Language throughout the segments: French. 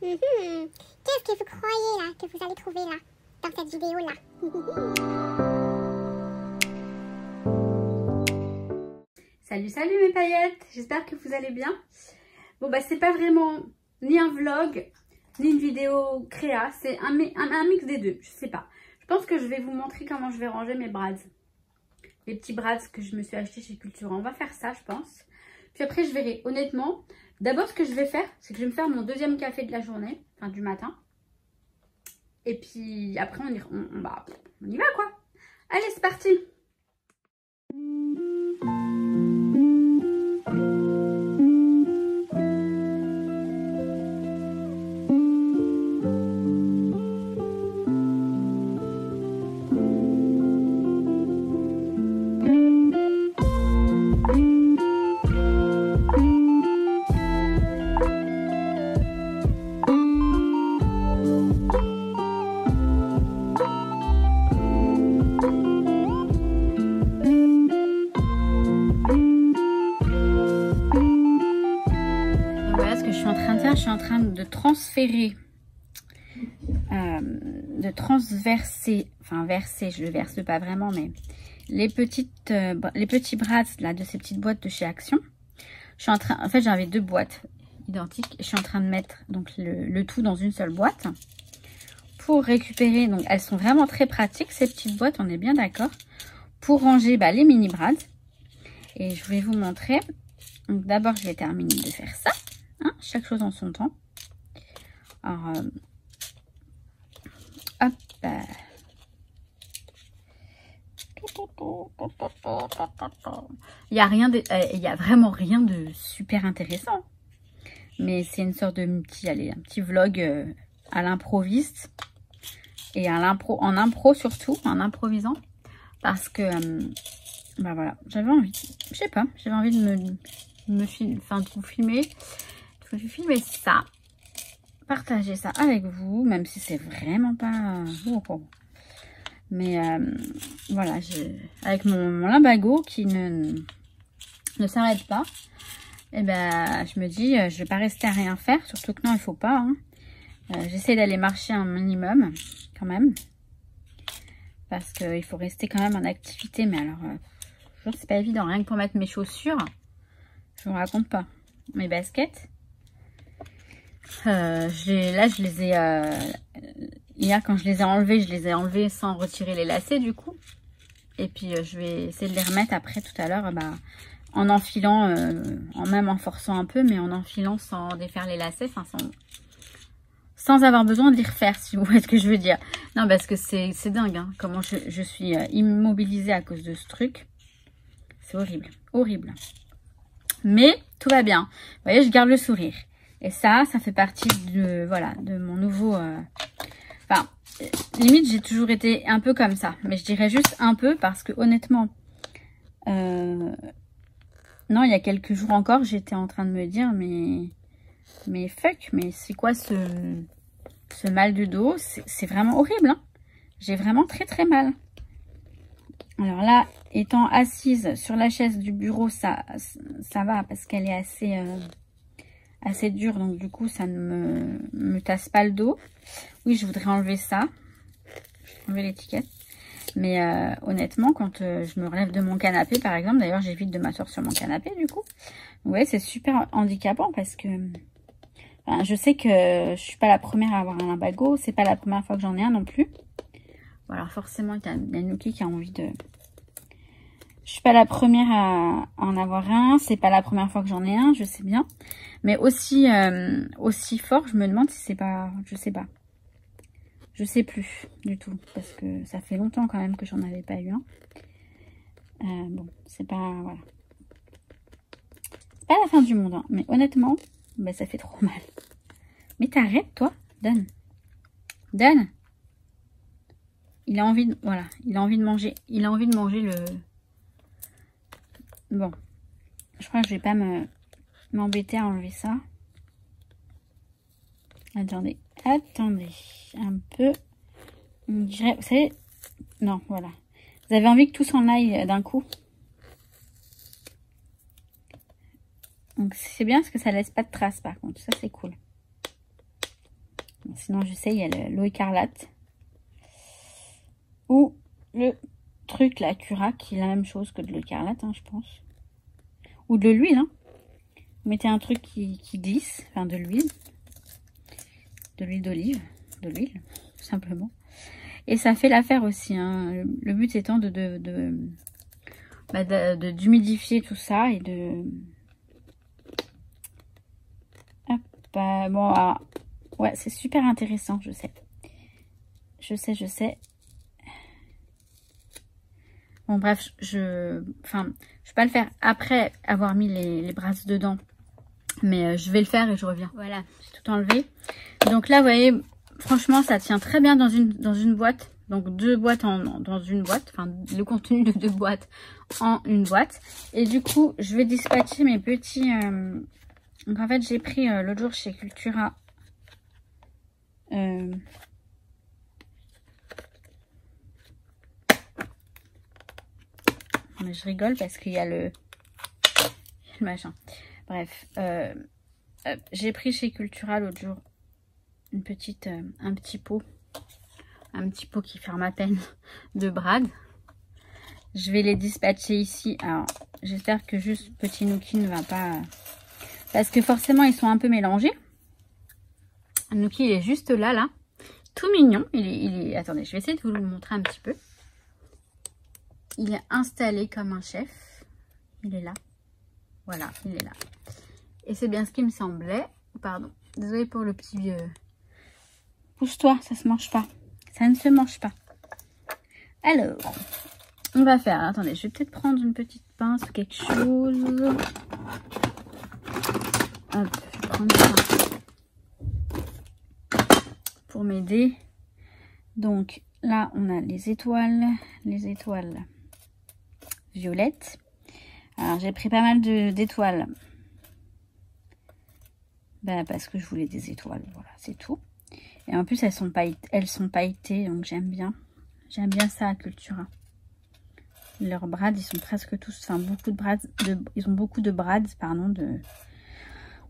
Qu'est-ce que vous croyez là, que vous allez trouver là, dans cette vidéo là? Salut, salut mes paillettes, j'espère que vous allez bien. Bon bah c'est pas vraiment ni un vlog, ni une vidéo créa, c'est un mix des deux, je sais pas. Je pense que je vais vous montrer comment je vais ranger mes brads. Les petits brads que je me suis achetés chez Cultura, on va faire ça je pense. Puis après je verrai, honnêtement, d'abord ce que je vais faire, c'est que je vais me faire mon deuxième café de la journée, enfin du matin. Et puis après on y va quoi. Allez c'est parti. Je suis en train de transférer, enfin verser, je le verse pas vraiment, mais les petits brads là de ces petites boîtes de chez Action. Je suis en train, en fait j'avais deux boîtes identiques. Je suis en train de mettre donc le tout dans une seule boîte pour récupérer. Donc elles sont vraiment très pratiques ces petites boîtes, on est bien d'accord, pour ranger les mini brads. Et je vais vous montrer. Donc d'abord je vais terminer de faire ça. Hein, chaque chose en son temps. Alors, hop. Il y a vraiment rien de super intéressant. Mais c'est une sorte de un petit vlog à l'improviste. Et en impro surtout, en improvisant. Parce que, voilà, j'avais envie, je sais pas, j'avais envie de vous filmer. Je vais filmer ça, partager ça avec vous, même si c'est vraiment pas... Mais voilà, avec mon limbago qui ne s'arrête pas, et ben je me dis, je vais pas rester à rien faire, surtout que non, il faut pas. Hein. J'essaie d'aller marcher un minimum, quand même, parce qu'il faut rester quand même en activité. Mais alors, c'est pas évident, rien que pour mettre mes chaussures, je vous raconte pas. Mes baskets. Là je les ai hier quand je les ai enlevées sans retirer les lacets du coup, et puis je vais essayer de les remettre après tout à l'heure en enfilant, même en forçant un peu, mais en enfilant sans défaire les lacets, enfin sans avoir besoin de les refaire, si vous voyez ce que je veux dire. Non, parce que c'est dingue hein, comment je suis immobilisée à cause de ce truc. C'est horrible, horrible, mais tout va bien, vous voyez, je garde le sourire. Et ça fait partie de mon nouveau... Enfin, limite, j'ai toujours été un peu comme ça. Mais je dirais juste un peu parce que honnêtement... non, il y a quelques jours encore, j'étais en train de me dire, mais fuck, mais c'est quoi ce mal de dos? C'est vraiment horrible. Hein, j'ai vraiment très très mal. Alors là, étant assise sur la chaise du bureau, ça va parce qu'elle est assez dur, donc du coup ça ne me tasse pas le dos. Oui, je voudrais enlever ça, enlever l'étiquette, mais honnêtement quand je me relève de mon canapé par exemple, d'ailleurs j'évite de m'asseoir sur mon canapé du coup, ouais, c'est super handicapant parce que je sais que je suis pas la première à avoir un limbago, c'est pas la première fois que j'en ai un non plus. Voilà, forcément il y a Nuki qui a envie de... Je suis pas la première à en avoir un, c'est pas la première fois que j'en ai un, je sais bien. Mais aussi fort, je me demande si c'est pas... Je sais pas. Je sais plus du tout, parce que ça fait longtemps quand même que j'en avais pas eu un. Bon, c'est pas... Voilà. C'est pas la fin du monde, hein, mais honnêtement, ça fait trop mal. Mais t'arrêtes, toi, Dan. Dan. Il a envie de... Voilà, il a envie de manger. Il a envie de manger le... Bon, je crois que je vais pas m'embêter à enlever ça. Attendez, un peu. On dirait, vous savez, non, voilà. Vous avez envie que tout s'en aille d'un coup. Donc c'est bien parce que ça laisse pas de traces par contre, ça c'est cool. sinon je sais, il y a l'eau écarlate. Ou le truc, la Cura, qui est la même chose que de l'eau écarlate, hein, je pense. Ou de l'huile, hein. Vous mettez un truc qui glisse, enfin de l'huile d'olive, de l'huile, tout simplement. Et ça fait l'affaire aussi, hein. Le but étant d'humidifier tout ça et de... Hop, bon, alors, ouais, c'est super intéressant, je sais. Je sais. Bon, bref, je vais pas le faire après avoir mis les brasses dedans. Mais je vais le faire et je reviens. Voilà, j'ai tout enlevé. Donc là, vous voyez, franchement, ça tient très bien dans une boîte. Donc 2 boîtes dans une boîte. Enfin, le contenu de 2 boîtes en une boîte. Et du coup, je vais dispatcher mes petits... Donc en fait, j'ai pris l'autre jour chez Cultura... Mais je rigole parce qu'il y a le machin. Bref, j'ai pris chez Cultura l'autre jour un petit pot qui ferme à peine de brad. Je vais les dispatcher ici. Alors, j'espère que juste Petit Nookie ne va pas... Parce que forcément, ils sont un peu mélangés. Nookie, il est juste là. Tout mignon. Il est... Attendez, je vais essayer de vous le montrer un petit peu. Il est installé comme un chef. Il est là. Voilà, il est là. Et c'est bien ce qui me semblait. Pardon. Désolée pour le petit vieux. Pousse-toi, ça se mange pas. Ça ne se mange pas. Alors, on va faire... Attendez, je vais peut-être prendre une petite pince ou quelque chose. Hop, je vais prendre ça pour m'aider. Donc, là, on a les étoiles violettes. Alors, j'ai pris pas mal d'étoiles. Parce que je voulais des étoiles. Voilà, c'est tout. Et en plus, elles sont pailletées, donc j'aime bien. J'aime bien ça à Cultura. Leurs brades, ils sont presque tous... Enfin, beaucoup de brades... ils ont beaucoup de brades, pardon.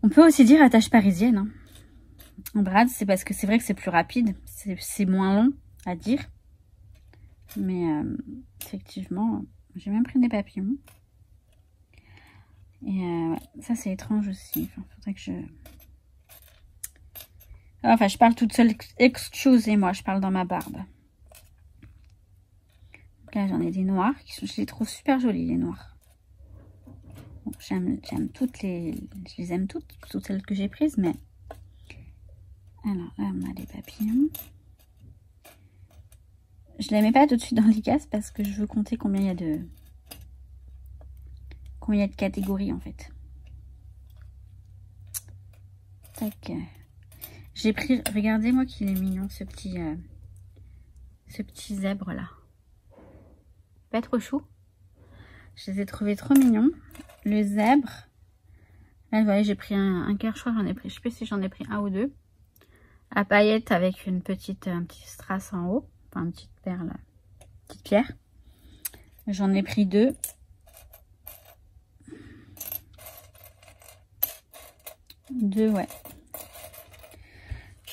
On peut aussi dire attache parisienne. Hein. En brade, c'est parce que c'est vrai que c'est plus rapide. C'est moins long à dire. Mais effectivement, j'ai même pris des papillons. Et ça, c'est étrange aussi. Enfin, faudrait que je... Enfin, je parle toute seule. Excusez-moi, je parle dans ma barbe. Donc là, j'en ai des noirs. Je les trouve super jolis, les noirs. Bon, j'aime toutes les... Je les aime toutes celles que j'ai prises, mais... Alors, là, on a les papillons. Je ne les mets pas tout de suite dans les cases parce que je veux compter combien il y a de... Combien il y a de catégories, en fait. Tac. J'ai pris... Regardez-moi qu'il est mignon, ce petit zèbre-là. Pas trop chou. Je les ai trouvés trop mignons. Le zèbre. Là, vous voyez, j'ai pris un cœur. Je crois que j'en ai pris... Je sais pas si j'en ai pris 1 ou 2. À paillettes avec un petit strass en haut. Enfin, une petite perle. Petite pierre. J'en ai pris 2. Ouais.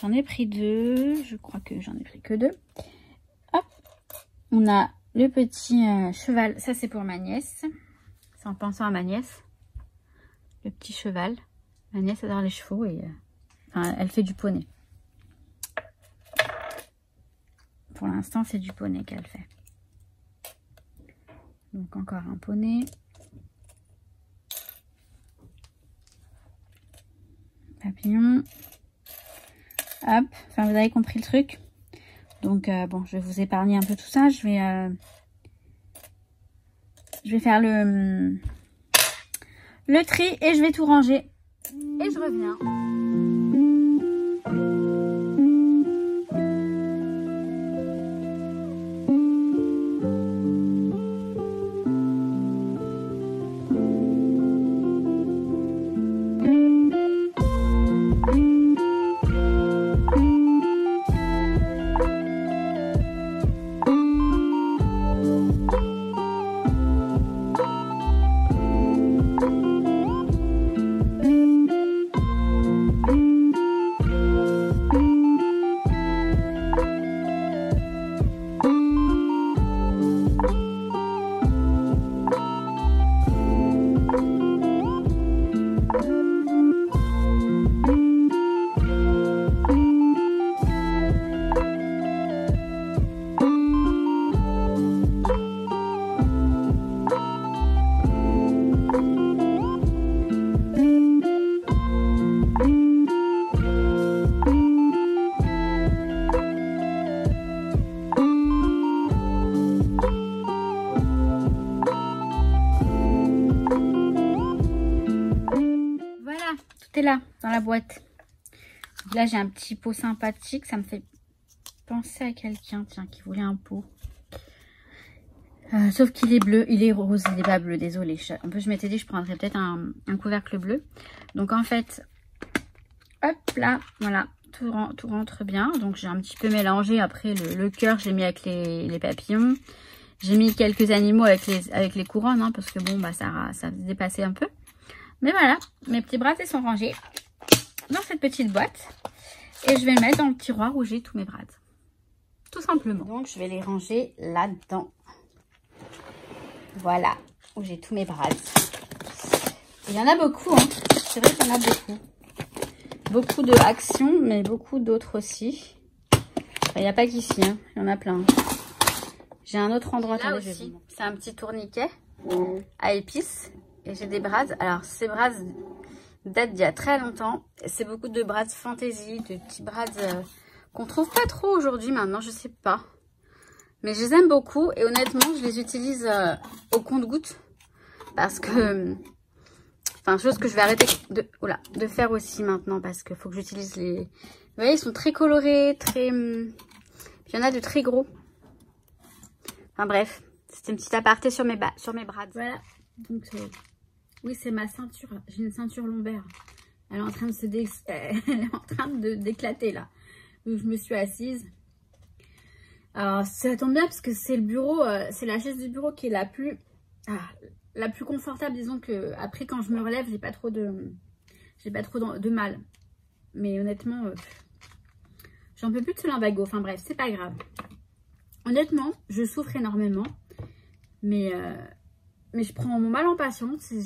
J'en ai pris 2. Je crois que j'en ai pris que 2. Hop. On a le petit cheval. Ça, c'est pour ma nièce. C'est en pensant à ma nièce. Le petit cheval. Ma nièce adore les chevaux et enfin, elle fait du poney. Pour l'instant, c'est du poney qu'elle fait. Donc, encore un poney. Papillon. Hop. Enfin, vous avez compris le truc. Donc, bon, je vais vous épargner un peu tout ça. Je vais faire le tri et je vais tout ranger. Et je reviens. dans la boîte. Donc là, j'ai un petit pot sympathique. Ça me fait penser à quelqu'un, tiens, qui voulait un pot. Sauf qu'il est bleu, il est rose, il n'est pas bleu, désolé. En plus, je m'étais dit que je prendrais peut-être un couvercle bleu. Donc en fait, hop là, voilà, tout rentre bien. Donc j'ai un petit peu mélangé. Après, le cœur, j'ai mis avec les papillons. J'ai mis quelques animaux avec les couronnes, hein, parce que bon, bah ça se dépassait un peu. Mais voilà, mes petits brades sont rangés dans cette petite boîte. Et je vais le mettre dans le tiroir où j'ai tous mes brades. Tout simplement. Donc je vais les ranger là-dedans. Voilà, où j'ai tous mes brades. Il y en a beaucoup, hein. C'est vrai qu'il y en a beaucoup. Beaucoup de actions, mais beaucoup d'autres aussi. Enfin, il n'y a pas qu'ici, hein. Il y en a plein. J'ai un autre endroit. Là aussi, c'est un petit tourniquet à épices. Et j'ai des brades. Alors, ces brades datent d'il y a très longtemps. C'est beaucoup de brades fantaisie, de petits brades qu'on trouve pas trop aujourd'hui maintenant, je sais pas. Mais je les aime beaucoup et honnêtement, je les utilise au compte-gouttes. Parce que... Enfin, chose que je vais arrêter de faire aussi maintenant. Parce qu'il faut que j'utilise les... Vous voyez, ils sont très colorés, très... Puis il y en a de très gros. Enfin bref, c'était une petite aparté sur mes brades. Voilà. Donc, oui, c'est ma ceinture. J'ai une ceinture lombaire. Elle est en train de d'éclater là. Donc, je me suis assise. Alors, ça tombe bien parce que c'est le bureau, c'est la chaise du bureau qui est la plus confortable. Disons que après, quand je me relève, j'ai pas trop de mal. Mais honnêtement, j'en peux plus de ce lumbago. Enfin bref, c'est pas grave. Honnêtement, je souffre énormément. Mais je prends mon mal en patience et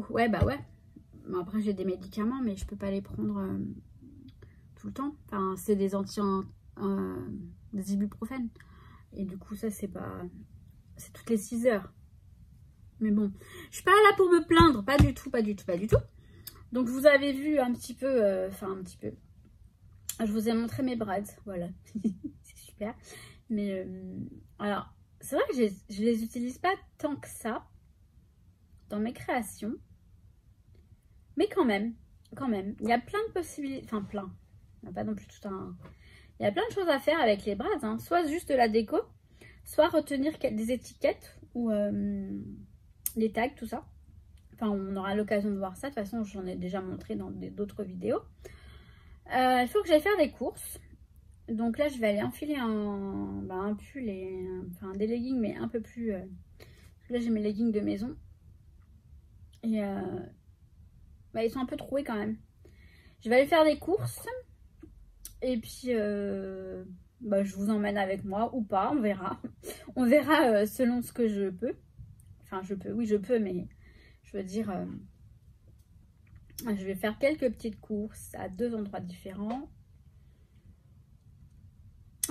ouais, bah ouais. Bon, après, j'ai des médicaments, mais je peux pas les prendre tout le temps. Enfin, c'est des des ibuprofènes. Et du coup, ça, c'est pas... C'est toutes les 6 heures. Mais bon, je suis pas là pour me plaindre. Pas du tout, pas du tout, pas du tout. Donc, vous avez vu un petit peu... Enfin, un petit peu... Je vous ai montré mes brades. Voilà. C'est super. Mais, alors, c'est vrai que je les utilise pas tant que ça dans mes créations. Mais quand même, il y a plein de possibilités. Enfin, plein. Il n'y a pas non plus tout un... Il y a plein de choses à faire avec les brades. Hein. Soit juste de la déco, soit retenir des étiquettes ou les tags, tout ça. Enfin, on aura l'occasion de voir ça. De toute façon, j'en ai déjà montré dans d'autres vidéos. Il faut que j'aille faire des courses. Donc là, je vais aller enfiler un pull et enfin des leggings, mais un peu plus... Là, j'ai mes leggings de maison. Et ils sont un peu troués quand même. Je vais aller faire des courses. Et puis, je vous emmène avec moi ou pas, on verra. On verra selon ce que je peux. Enfin, oui, je peux, mais je veux dire... je vais faire quelques petites courses à 2 endroits différents.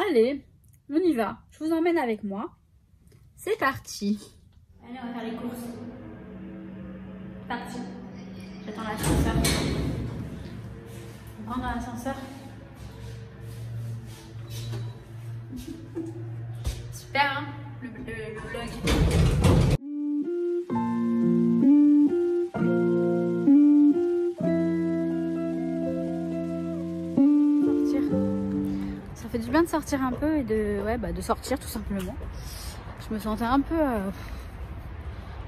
Allez, on y va. Je vous emmène avec moi. C'est parti. Allez, on va faire les courses. Parti. J'attends l'ascenseur. On rentre dans l'ascenseur. Super, hein, le vlog. Ça fait du bien de sortir un peu et de sortir tout simplement. Je me sentais un peu...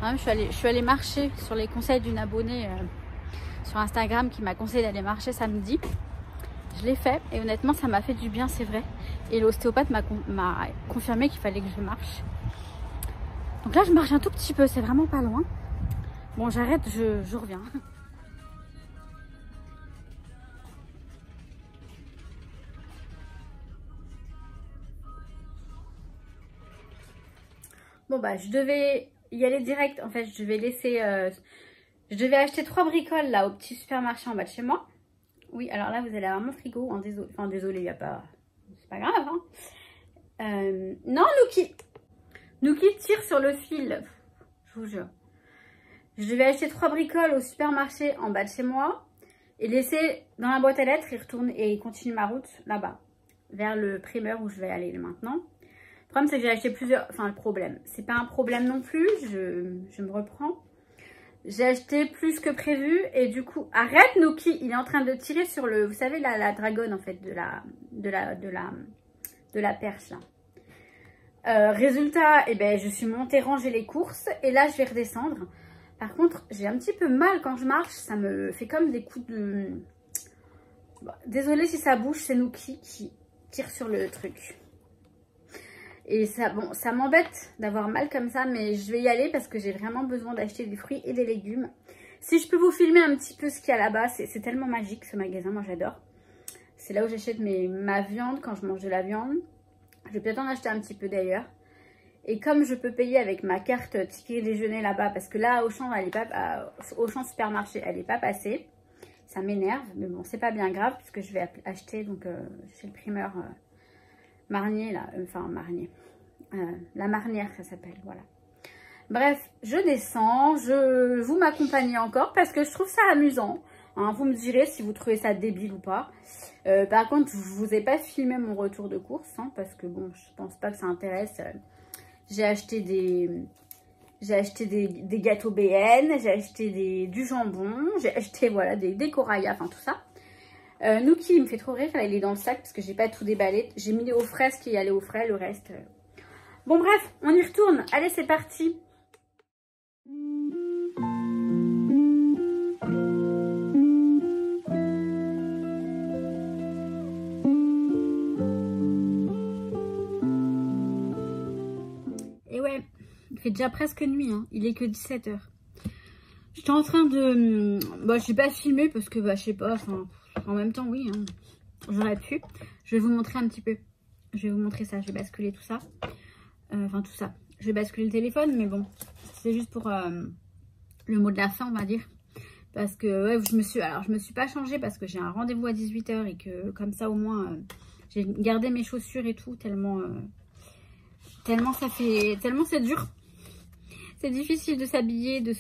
je suis allée marcher sur les conseils d'une abonnée sur Instagram qui m'a conseillé d'aller marcher samedi. Je l'ai fait et honnêtement ça m'a fait du bien, c'est vrai. Et l'ostéopathe m'a confirmé qu'il fallait que je marche. Donc là je marche un tout petit peu, c'est vraiment pas loin. Bon, j'arrête, je reviens. Bon bah je devais y aller direct. En fait je devais laisser... je devais acheter 3 bricoles là au petit supermarché en bas de chez moi. Oui, alors là vous allez avoir mon frigo. Hein, désolé, enfin désolé, il n'y a pas... C'est pas grave. Hein. Non, Nuki tire sur le fil. Je vous jure. Je devais acheter 3 bricoles au supermarché en bas de chez moi. Et laisser dans la boîte à lettres et continuer ma route là-bas. Vers le primeur où je vais aller maintenant. Le problème, c'est que j'ai acheté plusieurs... Enfin, le problème, c'est pas un problème non plus. Je me reprends. J'ai acheté plus que prévu et du coup, arrête Nookie, il est en train de tirer sur le, vous savez la dragonne en fait de la perche là. Résultat, eh ben, je suis montée ranger les courses et là je vais redescendre. Par contre, j'ai un petit peu mal quand je marche, ça me fait comme des coups de... Bon, désolée si ça bouge, c'est Nookie qui tire sur le truc. Et ça, bon, ça m'embête d'avoir mal comme ça, mais je vais y aller parce que j'ai vraiment besoin d'acheter des fruits et des légumes. Si je peux vous filmer un petit peu ce qu'il y a là-bas, c'est tellement magique ce magasin, moi j'adore. C'est là où j'achète ma viande quand je mange de la viande. Je vais peut-être en acheter un petit peu d'ailleurs. Et comme je peux payer avec ma carte ticket déjeuner là-bas, parce que là, Auchan supermarché, elle n'est pas passée. Ça m'énerve, mais bon, c'est pas bien grave, puisque je vais acheter donc chez le primeur Marnier, là. Enfin, Marnier. La Marnière, ça s'appelle, voilà. Bref, je descends, vous m'accompagnez encore, parce que je trouve ça amusant. Hein, vous me direz si vous trouvez ça débile ou pas. Par contre, je vous ai pas filmé mon retour de course, hein, parce que bon, je pense pas que ça intéresse. J'ai acheté des gâteaux BN, j'ai acheté du jambon, j'ai acheté voilà des coraillas, enfin tout ça. Nookie, il me fait trop rire, là, il est dans le sac parce que j'ai pas tout déballé. J'ai mis au frais ce qui est allé au frais, le reste. Bon bref, on y retourne. Allez, c'est parti. Et ouais, il fait déjà presque nuit, hein. Il est que 17 h. J'étais en train de... Bah, je n'ai pas filmé parce que, bah, je sais pas, enfin, en même temps, oui, hein, j'aurais pu. Je vais vous montrer un petit peu. Je vais vous montrer ça, je vais basculer tout ça. Enfin, tout ça. Je vais basculer le téléphone, mais bon, c'est juste pour le mot de la fin, on va dire. Parce que, ouais, je me suis pas changée parce que j'ai un rendez-vous à 18 h et que, comme ça, au moins, j'ai gardé mes chaussures et tout, tellement c'est dur. C'est difficile de s'habiller, de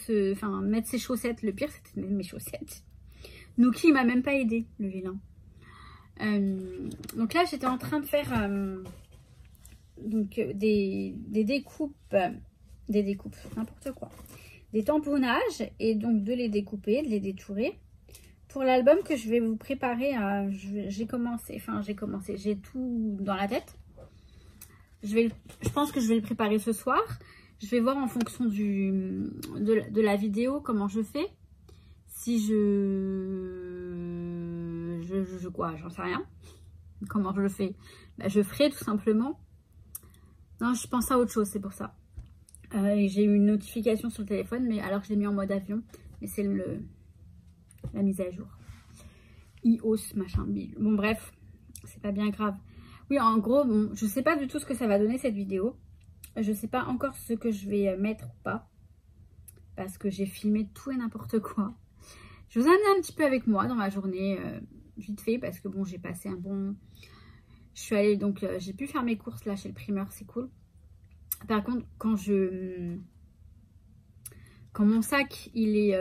mettre ses chaussettes. Le pire, c'était de mettre mes chaussettes. Nookie, il m'a même pas aidé, le vilain. Donc là, j'étais en train de faire des découpes, n'importe quoi. Des tamponnages et donc de les découper, de les détourer. Pour l'album que je vais vous préparer, j'ai tout dans la tête. Je pense que je vais le préparer ce soir. Je vais voir en fonction de la vidéo comment je fais. Si quoi, j'en sais rien. Comment je le fais, bah, je ferai tout simplement. Non, je pense à autre chose, c'est pour ça. J'ai eu une notification sur le téléphone, mais alors que je l'ai mis en mode avion. Mais c'est la mise à jour. iOS, machin, bille. Bon, bref, c'est pas bien grave. Oui, en gros, bon, je sais pas du tout ce que ça va donner cette vidéo. Je sais pas encore ce que je vais mettre ou pas. Parce que j'ai filmé tout et n'importe quoi. Je vous emmène un petit peu avec moi dans ma journée, vite fait. Parce que bon, j'ai passé un bon... Je suis allée, donc j'ai pu faire mes courses là chez le primeur, c'est cool. Par contre, quand mon sac, il est...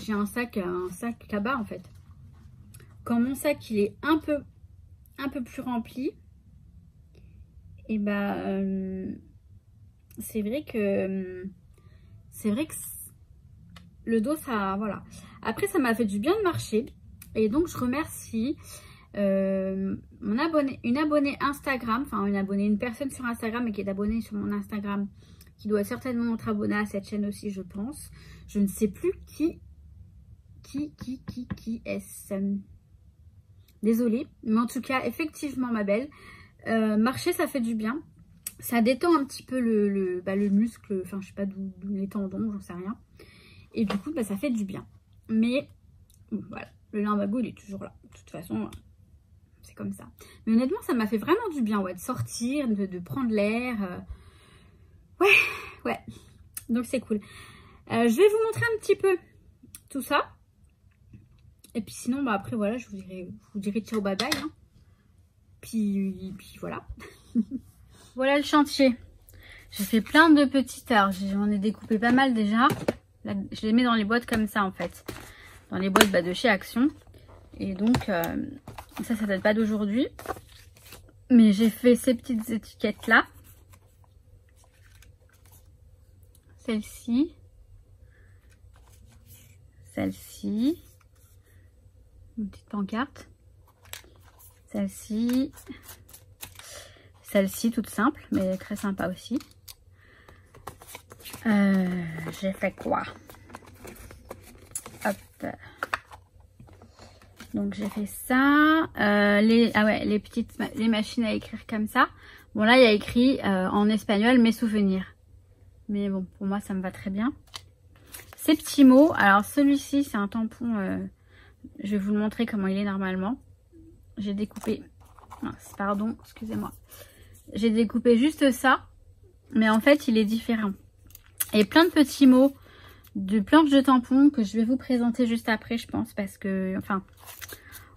j'ai un sac là-bas en fait. Quand mon sac, il est un peu plus rempli, et bah... c'est vrai que le dos, ça, voilà. Après, ça m'a fait du bien de marcher. Et donc, je remercie une abonnée Instagram. Enfin, une personne sur Instagram et qui est abonnée sur mon Instagram. Qui doit certainement être abonnée à cette chaîne aussi, je pense. Je ne sais plus qui est-ce. Désolée. Mais en tout cas, effectivement, ma belle. Marcher, ça fait du bien. Ça détend un petit peu le muscle, enfin je sais pas d'où les tendons, j'en sais rien. Et du coup, bah, ça fait du bien. Mais bon, voilà, le lumbago il est toujours là. De toute façon, c'est comme ça. Mais honnêtement, ça m'a fait vraiment du bien, ouais, de sortir, de prendre l'air. Ouais. Donc c'est cool. Je vais vous montrer un petit peu tout ça. Et puis sinon, bah après voilà, je vous dirai ciao bye bye. Hein. Puis voilà. Voilà le chantier. J'ai fait plein de petites heures. J'en ai découpé pas mal déjà. Là, je les mets dans les boîtes comme ça en fait. Dans les boîtes de chez Action. Et donc, ça date pas d'aujourd'hui. Mais j'ai fait ces petites étiquettes là. Celle-ci. celle-ci, une petite pancarte, celle-ci, celle-ci toute simple mais très sympa aussi. J'ai fait quoi? Hop. Donc j'ai fait ça. Les machines à écrire comme ça. Bon là il y a écrit en espagnol mes souvenirs. Mais bon pour moi ça me va très bien. Ces petits mots. Alors celui-ci c'est un tampon. Je vais vous le montrer comment il est normalement. J'ai découpé. Pardon, excusez-moi. J'ai découpé juste ça. Mais en fait il est différent. Et plein de petits mots de planches de tampons que je vais vous présenter juste après je pense. Parce que, enfin...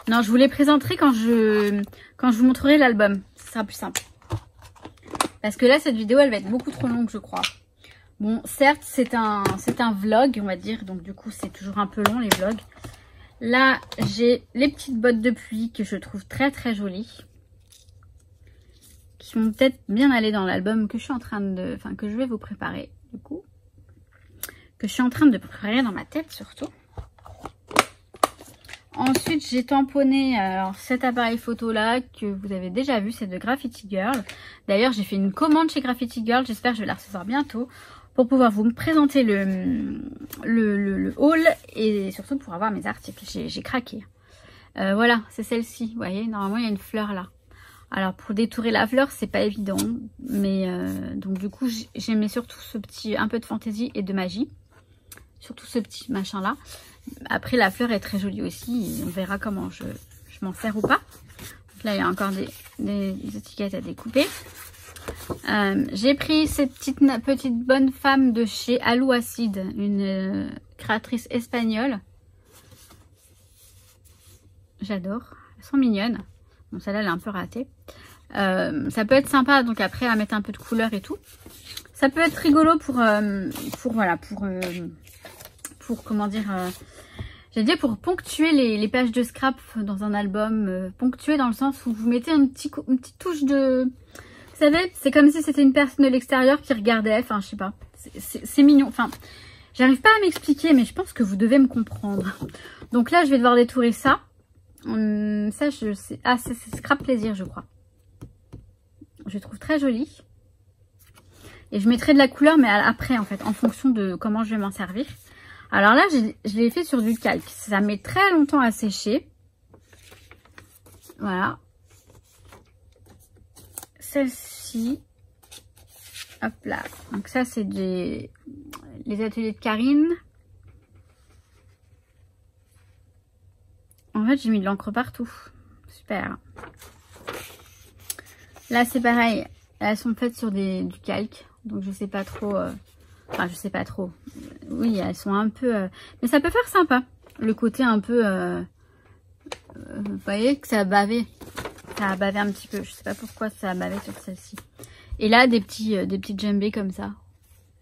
Non, je vous les présenterai quand je vous montrerai l'album. Ce sera plus simple. Parce que là, cette vidéo, elle va être beaucoup trop longue, je crois. Bon, certes, c'est un vlog, on va dire. Donc, du coup, c'est toujours un peu long, les vlogs. Là, j'ai les petites bottes de pluie que je trouve très, très jolies. Qui vont peut-être bien aller dans l'album que je suis en train de... Enfin, que je vais vous préparer, du coup. Que je suis en train de préparer dans ma tête, surtout. Ensuite, j'ai tamponné cet appareil photo là que vous avez déjà vu, c'est de Graffiti Girl. D'ailleurs, j'ai fait une commande chez Graffiti Girl, j'espère que je vais la recevoir bientôt pour pouvoir vous présenter le haul et surtout pour avoir mes articles. J'ai craqué. Voilà, c'est celle-ci, vous voyez, normalement il y a une fleur là. Alors pour détourer la fleur, c'est pas évident, mais donc du coup, j'aimais surtout ce petit, un peu de fantaisie et de magie. Surtout ce petit machin là. Après la fleur est très jolie aussi. On verra comment je m'en sers ou pas. Donc là il y a encore des étiquettes à découper. J'ai pris cette petite bonne femme de chez Alou Acide. Une créatrice espagnole. J'adore. Elles sont mignonnes. Bon celle-là elle est un peu ratée. Ça peut être sympa donc après à mettre un peu de couleur et tout. Ça peut être rigolo pour comment dire, j'allais dire pour ponctuer les pages de scrap dans un album, ponctuer dans le sens où vous mettez une petite touche de, vous savez, c'est comme si c'était une personne de l'extérieur qui regardait, enfin je sais pas, c'est mignon, enfin j'arrive pas à m'expliquer mais je pense que vous devez me comprendre. Donc là je vais devoir détourer ça, ça je sais, ah c'est Scrap Plaisir je crois, je trouve très joli. Et je mettrai de la couleur mais après en fait en fonction de comment je vais m'en servir. Alors là, je l'ai fait sur du calque. Ça met très longtemps à sécher. Voilà. Celle-ci. Hop là. Donc ça, c'est les ateliers de Karine. En fait, j'ai mis de l'encre partout. Super. Là, c'est pareil. Elles sont faites sur du calque. Donc, je sais pas trop... Enfin, je sais pas trop. Oui, elles sont un peu... Mais ça peut faire sympa. Le côté un peu... vous voyez que ça a bavé. Ça a bavé un petit peu. Je sais pas pourquoi ça a bavé sur celle-ci. Et là, des petites djembés comme ça.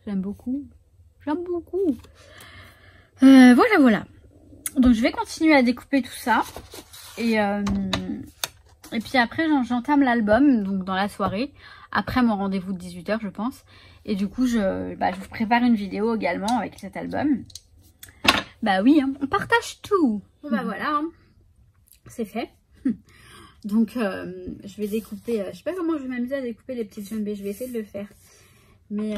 J'aime beaucoup. J'aime beaucoup. Voilà, voilà. Donc, je vais continuer à découper tout ça. Et puis après, j'entame l'album. Donc, dans la soirée. Après mon rendez-vous de 18 h, je pense. Et du coup, je vous prépare une vidéo également avec cet album. Bah oui, hein, on partage tout. Bon bah voilà, hein, c'est fait. Donc, je vais découper, je sais pas comment je vais m'amuser à découper les petites djembés. Je vais essayer de le faire. Mais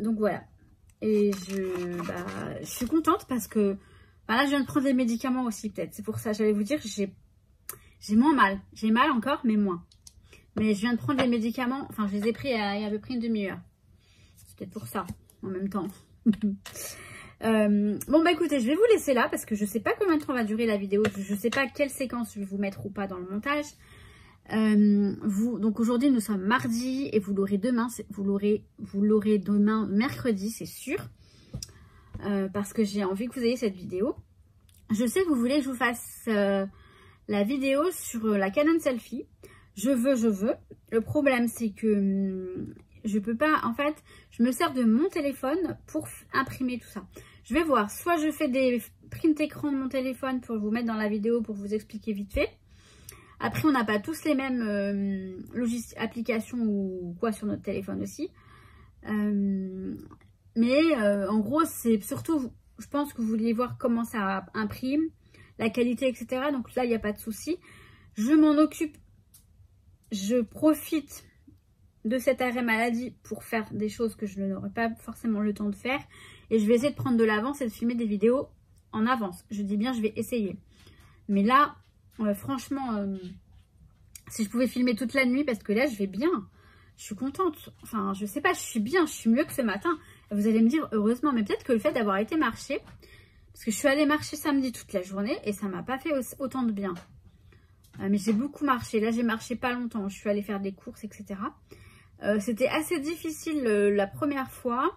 donc voilà. Et je suis contente parce que là, je viens de prendre des médicaments aussi peut-être. C'est pour ça, j'allais vous dire, j'ai moins mal. J'ai mal encore, mais moins. Mais je viens de prendre les médicaments. Enfin, je les ai pris il y a à peu près une demi-heure. C'est peut-être pour ça, en même temps. Bon, bah écoutez, je vais vous laisser là. Parce que je sais pas combien de temps va durer la vidéo. Je sais pas quelle séquence je vais vous mettre ou pas dans le montage. Donc aujourd'hui, nous sommes mardi. Et vous l'aurez demain. Vous l'aurez demain, mercredi, c'est sûr. Parce que j'ai envie que vous ayez cette vidéo. Je sais que vous voulez que je vous fasse la vidéo sur la Canon Selfie. Je veux. Le problème, c'est que je peux pas... En fait, je me sers de mon téléphone pour imprimer tout ça. Je vais voir. Soit je fais des print écran de mon téléphone pour vous mettre dans la vidéo pour vous expliquer vite fait. Après, on n'a pas tous les mêmes applications ou quoi sur notre téléphone aussi. Mais en gros, c'est surtout, je pense que vous vouliez voir comment ça imprime, la qualité, etc. Donc là, il n'y a pas de souci. Je m'en occupe. Je profite de cet arrêt maladie pour faire des choses que je n'aurais pas forcément le temps de faire. Et je vais essayer de prendre de l'avance et de filmer des vidéos en avance. Je dis bien, je vais essayer. Mais là, franchement, si je pouvais filmer toute la nuit, parce que là, je vais bien. Je suis contente. Enfin, je sais pas, je suis bien. Je suis mieux que ce matin. Vous allez me dire, heureusement. Mais peut-être que le fait d'avoir été marcher, parce que je suis allée marcher samedi toute la journée et ça m'a pas fait autant de bien. Mais j'ai beaucoup marché. Là, j'ai marché pas longtemps. Je suis allée faire des courses, etc. C'était assez difficile la première fois.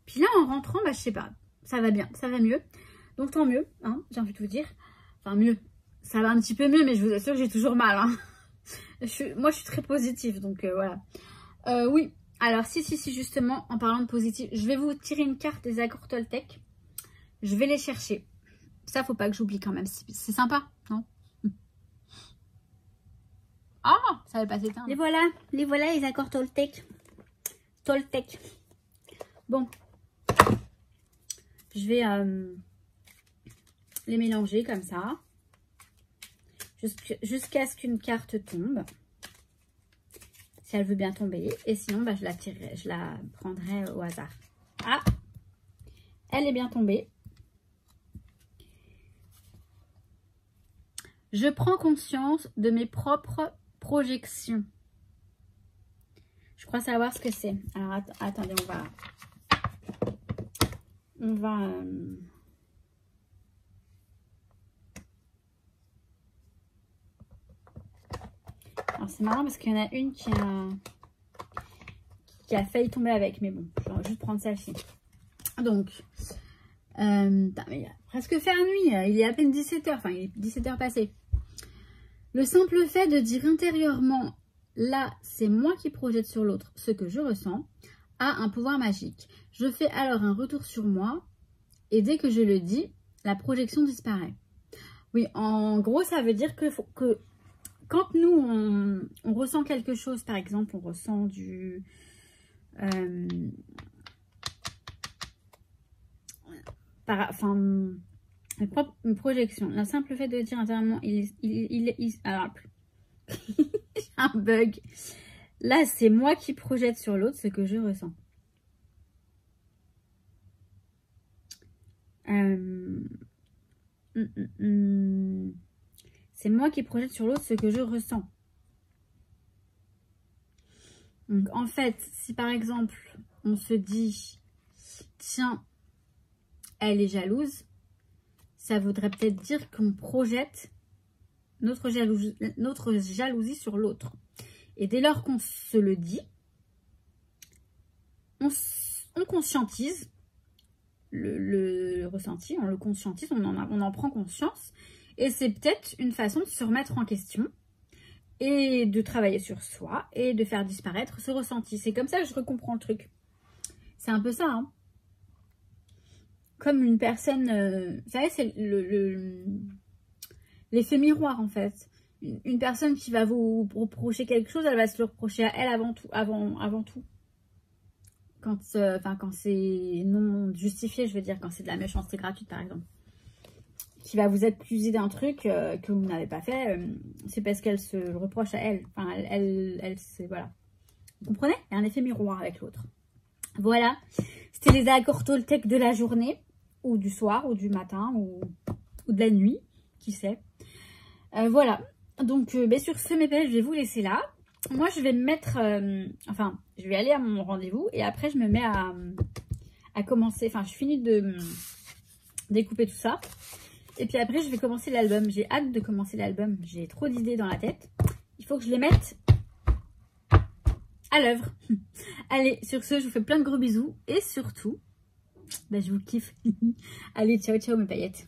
Puis là, en rentrant, bah, je sais pas. Ça va bien, ça va mieux. Donc, tant mieux, hein, j'ai envie de vous dire. Enfin, mieux. Ça va un petit peu mieux, mais je vous assure que j'ai toujours mal. Hein. Moi, je suis très positive, donc voilà. Oui, alors si, justement, en parlant de positif, je vais vous tirer une carte des accords Toltec. Je vais les chercher. Ça, faut pas que j'oublie quand même. C'est sympa, non? Ah, ça va pas s'éteindre. Les voilà, les accords Toltec. Bon. Je vais les mélanger comme ça. Jusqu'à ce qu'une carte tombe. Si elle veut bien tomber. Et sinon, bah, je la prendrai au hasard. Ah, elle est bien tombée. Je prends conscience de mes propres projections. Je crois savoir ce que c'est. Alors, attendez, on va... Alors, c'est marrant parce qu'il y en a une qui a failli tomber avec. Mais bon, je vais juste prendre celle-ci. Donc, mais il a presque fait nuit. Il est à peine 17 h. Enfin, il est 17 h passées. Le simple fait de dire intérieurement, là, c'est moi qui projette sur l'autre ce que je ressens, a un pouvoir magique. Je fais alors un retour sur moi et dès que je le dis, la projection disparaît. Oui, en gros, ça veut dire que quand nous, on ressent quelque chose, par exemple, on ressent une projection. Le simple fait de dire intérieurement, alors, j'ai un bug. Là, c'est moi qui projette sur l'autre ce que je ressens. C'est moi qui projette sur l'autre ce que je ressens. Donc, en fait, si par exemple, on se dit, tiens, elle est jalouse, ça voudrait peut-être dire qu'on projette notre jalousie sur l'autre. Et dès lors qu'on se le dit, on conscientise le ressenti, on le conscientise, on en prend conscience. Et c'est peut-être une façon de se remettre en question et de travailler sur soi et de faire disparaître ce ressenti. C'est comme ça que je recomprends le truc. C'est un peu ça, hein. Comme une personne, vous savez, c'est l'effet miroir en fait. Une personne qui va vous reprocher quelque chose, elle va se le reprocher à elle avant tout. Quand c'est non justifié, je veux dire, quand c'est de la méchanceté gratuite par exemple. Qui va vous accuser d'un truc que vous n'avez pas fait, c'est parce qu'elle se le reproche à elle. Enfin, elle c'est voilà. Vous comprenez? Il y a un effet miroir avec l'autre. Voilà. C'était les accords Toltec de la journée, ou du soir, ou du matin, ou de la nuit, qui sait. Voilà. Donc, sur ce, mes belles, je vais vous laisser là. Moi, je vais me mettre... enfin, je vais aller à mon rendez-vous, et après, je me mets à commencer... Enfin, je finis de découper tout ça. Et puis après, je vais commencer l'album. J'ai hâte de commencer l'album. J'ai trop d'idées dans la tête. Il faut que je les mette à l'œuvre. Allez, sur ce, je vous fais plein de gros bisous. Et surtout, je vous kiffe. Allez, ciao, ciao mes paillettes.